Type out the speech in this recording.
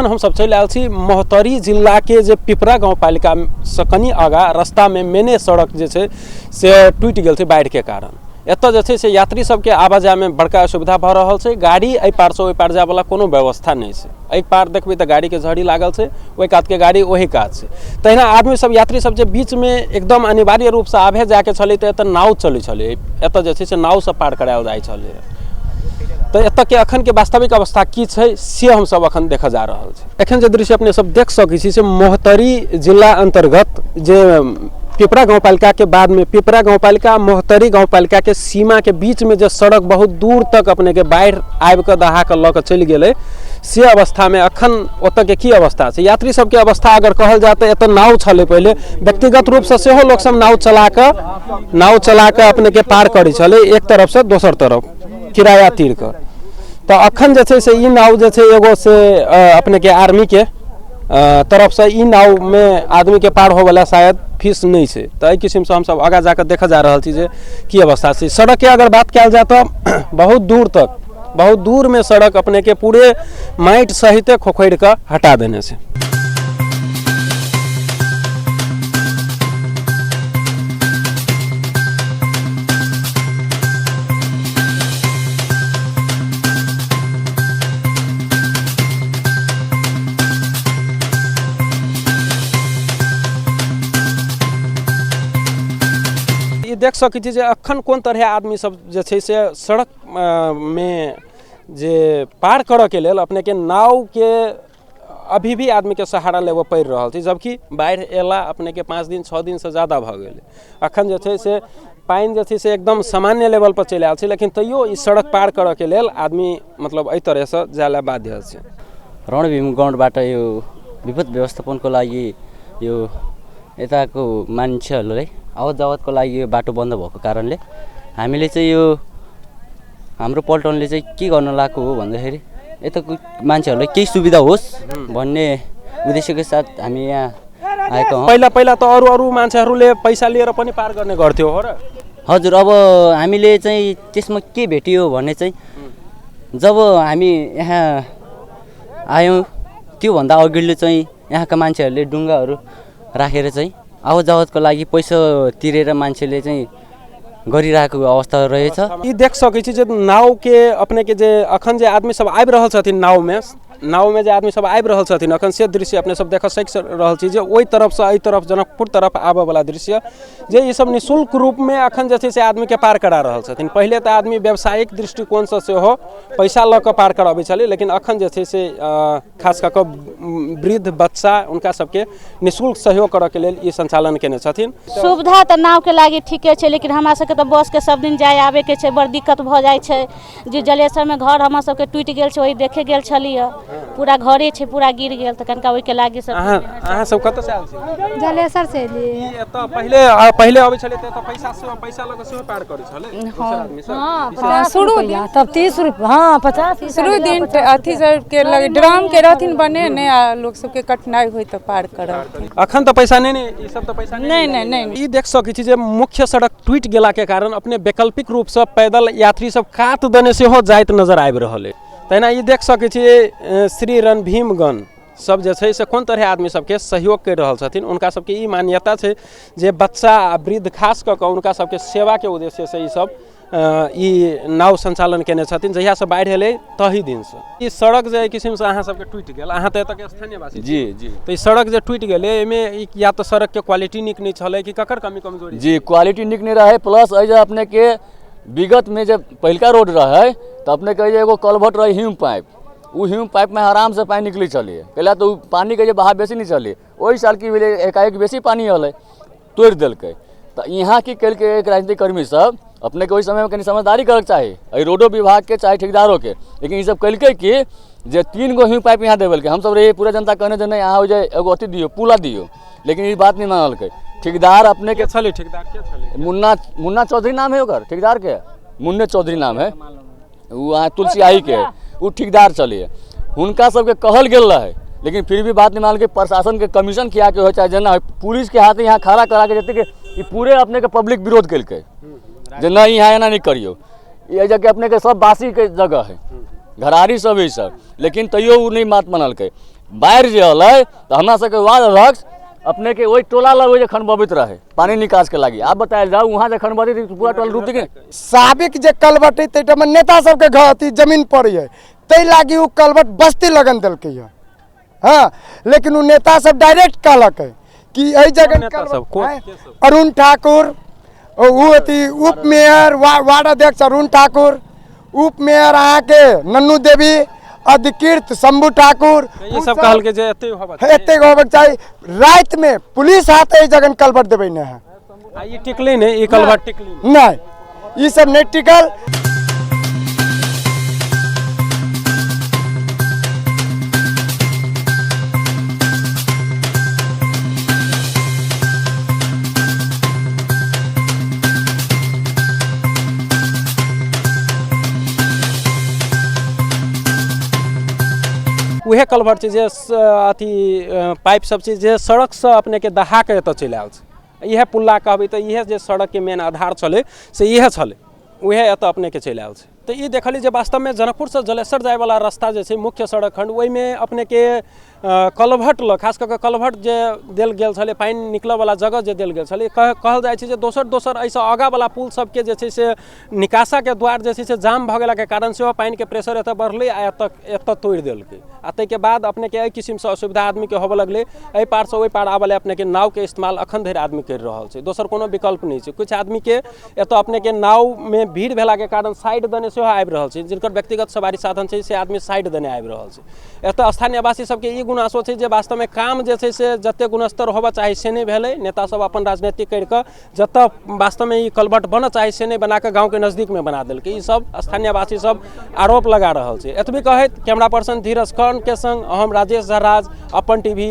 अखन हम सब चलि आयल छी मोहतरी जिला के जे पिपरा गाँवपालिका से कनी आगा रास्ता में मेने सड़क जे छै से टूटि गेल छै बाढ़ के कारण। एतऽ जे छै से यात्री सबके आवाजाही में बड़का असुविधा भऽ रहल छै। गाड़ी एहि पार से ओहि पार जाय वाला कोनो व्यवस्था नहीं छै। एहि पार देखबै तऽ गाड़ी के झड़ी लागल छै, ओहि कात के गाड़ी ओहि कात छै। तहिना आदमी सब यात्री सब जे बीच में एकदम अनिवार्य रूप से आबे जाके छलै तऽ एतऽ नाव चलै छलै, एतऽ जे छै से नाव से पार करायल जाइ छलै। तो एतऽ के अखन के वास्तविक अवस्था की छै से हम सब अखन देखऽ जा रहल छै। एखन जे दृश्य अपने सब देख सकै छी से मोहतरी जिला अंतर्गत जे पिपरा गाँवपालिका के बाद में पिपरा गाँवपालिका मोहतरी गाँवपालिका के सीमा के बीच में जो सड़क बहुत दूर तक अपने के बाढ़ आबि कऽ दहा कऽ लऽ कऽ चलि गेलै, से अवस्था में अखन ओतऽ के की अवस्था छै। यात्री सबके अवस्था अगर कहल जाए तऽ एतऽ नाव छलै पहिले, व्यक्तिगत रूप से सेहो लोक सब नाव चला कऽ अपने के पार करै छलै एक तरफ से दोसर तरफ किराया तीर कऽ। तो अखन जे छै से ई नाव जे छै एगो से अपने के आर्मी के तरफ से ई नाव में आदमी के पार हो वाला शायद फीस नहीं है। तो एहि किस्म से हम सब आगा जाकर देखा जा रहा छी जे की अवस्था छै। सड़क के अगर बात कल जाए तो बहुत दूर में सड़क अपने के पूरे माइट सहित खोखोड़ कर हटा देने से। देख सकै छी जे अखन कोन तरह आदमी सब जे छै से सड़क में जे पार करऽ के लेल अपने के नाव के अभी भी आदमी के सहारा लेबऽ पड़ि रहल छै, जबकि बाढ़ एला अपने के 5 दिन 6 दिन से ज़्यादा भऽ गेलै। अखन जे छै से पानि जे छै से एकदम सामान्य लेवल पर चलि आयल छै, लेकिन तैयो ई सड़क पार करऽ के लेल आदमी मतलब एहि तरह से जाय ला बाध्य छै। रणभीम गाउँबाट यो विपद व्यवस्थापनको लागि यो यताको मान्छेहरूले आवत जावतको लागि यो बाटो बन्द भएको कारणले हामीले चाहिँ यो हाम्रो पल्टनले चाहिँ के गर्न लागेको हो भन्दाखेरि यताको मान्छेहरूलाई केही सुविधा होस् भन्ने उद्देश्यको साथ हामी यहाँ आएको हौं। पहिला त अरु मान्छेहरूले पैसा लिएर पनि पार गर्ने गर्थ्यो हो र? हजुर, अब हामीले चाहिँ त्यसमा के भेटियो भने चाहिँ जब हामी यहाँ आयौं त्यो भन्दा अघिल्लो चाहिँ यहाँका मान्छेहरूले डुङ्गाहरू राखेर चाहिँ आवत जावतको लागि पैसा तिरेर मान्छेले चाहिँ गरिरहेको अवस्था रहेछ। ई देख सकै छी जे नाव के अपने के जे अखन जे आदमी सब आबि रहल छथिन नाव में जे आदमी सब आबि रहल छथिन अखन से दृश्य अपने सब देख सक रहल छी जे ओई तरफ से एई तरफ जनकपुर तरफ आबे वाला दृश्य जे ई सब निःशुल्क रूप में अखन जे छै से आदमी के पार करा रहल छथिन। पहिले तो आदमी व्यावसायिक दृष्टिकोण से सेहो पैसा ल के पार कराबै छलै, लेकिन अखन जे छै से खास कऽ वृद्ध बच्चा उनका सबके निःशुल्क सहयोग करऽ के लेल ई संचालन केने छथिन। सुविधा तो नाव के लागि ठीके छै, लेकिन हमरा सबके तो बस के सब दिन जाय आबे के छै, बड़ दिक्कत भ जाय छै। जे जलेसर में घर हमरा सबके टूटि गेल छै, ओहि देखे गेल छलिए, पूरा घरे छै पूरा गिर गेल, त कनका ओइ के लागि सब अहाँ सब कतऽ से आयल छी? जलेसर से एलिए। एतऽ पहिले आबै छलै त पैसा ल के सेहो पार करै छलै दोसर आदमी सब। हां, शुरू तब 30 रुपया, हां 50 शुरू दिन अथी सब के लगे ड्राम के रहथिन बने ने, लोग सब के कठिनाई होई त पार करब। अखन त पैसा नहीं ई सब त पैसा नहीं। ई देख सकै छी जे मुख्य सड़क टूटि गेला के कारण अपने वैकल्पिक रूप से पैदल यात्री सब कात देने सेहो जाइत नजर आबि रहल है। तहिना ई देख सकै छी श्री रणभीमगण सब जे छै से कोन तरह आदमी सबके सहयोग कर रहल छथिन। उनका सबके ई मान्यता छै जे बच्चा आ वृद्ध खास कऽ उनका सबके सेवा के उद्देश्य से ई सब ई नाव संचालन केने छथिन जहिया से बाढ़ एलै तही दिन से। ई सड़क जे किस्म से अहाँ सबके टूटि गेल, अहाँ त एतऽ के स्थानीय वासी जी जी, तो ई सड़क जे टूटि गेलै एमे या तो सड़क के क्वालिटी नीक नहीं छलै कि ककर कमी कमजोरी? जी, क्वालिटी नीक नहीं रहे, प्लस अइ जे अपने के विगत में जब पहिलका रोड रहे तो अपने के एगो कलभट रहे ह्यूम पाइप, वो ह्यूम पाइप में आराम से पानी निकली चलिए, पहले तो पानी के बहाव बेसी नहीं चलिए, वही साल की एकाएक बेसी पानी अल तोड़ दिल्क। तो यहाँ की कल के एक राजनीतिक कर्मी सब अपने के वही समय में कहीं समझदारी करके चाहिए, रोडो विभाग के चाहे ठेकेदारों के, लेकिन ये सब कल कि जे 3 गो ह्यूम पाइप यहाँ देवल के हम सब रहे पूरा जनता कहने जे नहीं यहाँ हो जाए एगो अथी दियो पुला दियो, लेकिन ये बात नहीं मानल। ठेकेदार अपने के छले, ठेकेदार के छले? मुन्ना चौधरी नाम है ओकर ठेकेदार के, मुन्ने चौधरी नाम है, वो तुलसियाही के वो ठेकेदार चलिए, उनका सबके कहल गेल रहे, लेकिन फिर भी बात नहीं मान के प्रशासन के कमीशन किया के हो चाहे जना पुलिस के हाथ यहाँ खड़ा करा के देते कि पूरे अपने के पब्लिक विरोध कल के जे नहीं यहाँ एना नहीं करियो, ये जगह अपने के सब बासी के जगह है, घरारी सब ये सब, लेकिन तैयो वो नहीं बात मानल के। बाढ़ि जे अलै तो हमरा सबके वार्ड अध्यक्ष अपने के वही टोला लग खनबबित रहे पानी निकास के लागी। आप बतायल जाओ वहाँ जे खनबबित पूरा टोला डूबती कि साबिक जे कलवट है में नेता सबके घर जमीन पर है तै लागी उ कलवट बस्ती लगन दिलक है। हाँ लेकिन उ नेता सब डायरेक्ट कहलक है कि एहि जगह अरुण ठाकुर उप मेयर वार्ड अध्यक्ष अरुण ठाकुर उप मेयर अहाँ के नन्नू देवी अधिकृत शंभू ठाकुर ये सब कहल के जे एते होबक चाहिए। रात में पुलिस आते जगन कलवट देवे न है ये टिकली नहीं ये कलवट टिकली नहीं ये सब नहीं टिकल। उहे कलभट छै जे अथी पाइप सब छै जे सड़क से अपने के दहा के एतऽ चलि आयल छै। इहे पुल्ला कहबै तऽ इहे जे सड़क के मेन आधार छलै से इहे छलै उहे एतऽ अपने के चलि आयल छै। तो ये देखली जे वास्तव में जनकपुर से जलेसर जाए वाला रास्ता जे छै मुख्य सड़क खंड ओहि में अपने के कलभट ल खास करके कलभट जे देल गेल छलै पानि निकलऽ वाला जगह जे देल गेल छलै कहल जाइ छै जे दोसर ऐसा आगा वाला पुल सबके जे छै से निकासा के द्वार जे छै से जाम भऽ गेला के कारण से पानि के प्रेशर एतऽ बढ़लै आ एतऽ तोड़ि देलकै आ ताहि के बाद अपने के एहि किस्म से असुविधा आदमी के होबऽ लगलै। एहि पार से ओहि पार आबऽ ले अपने के नाव के इस्तेमाल अखन धरि आदमी कर रहल छै दोसर कोनो विकल्प नहीं छै। कुछ आदमी के एतऽ अपने के नाव में भीड़ भेला के कारण साइड देने सेहो आबि रहल छै जिनकर व्यक्तिगत सवारी साधन छै से आदमी साइड देने आबि रहल छै। एतऽ स्थानीय वासी सबके ई गुनासो छै जे वास्तव में काम जे छै से जते गुणस्तर होबऽ चाही से नहीं भेलै। नेता सब अपन राजनीति करिकऽ जतऽ वास्तव में ई कलभट बनऽ चाही से नहीं बना के गाँव के नजदीक में बना देलकै। ई सब स्थानीय वासी सब आरोप लगा रहल छै। एतबी कहैत कैमरा पर्सन धीरज खान के संग हम राजेश झराज अपन टीवी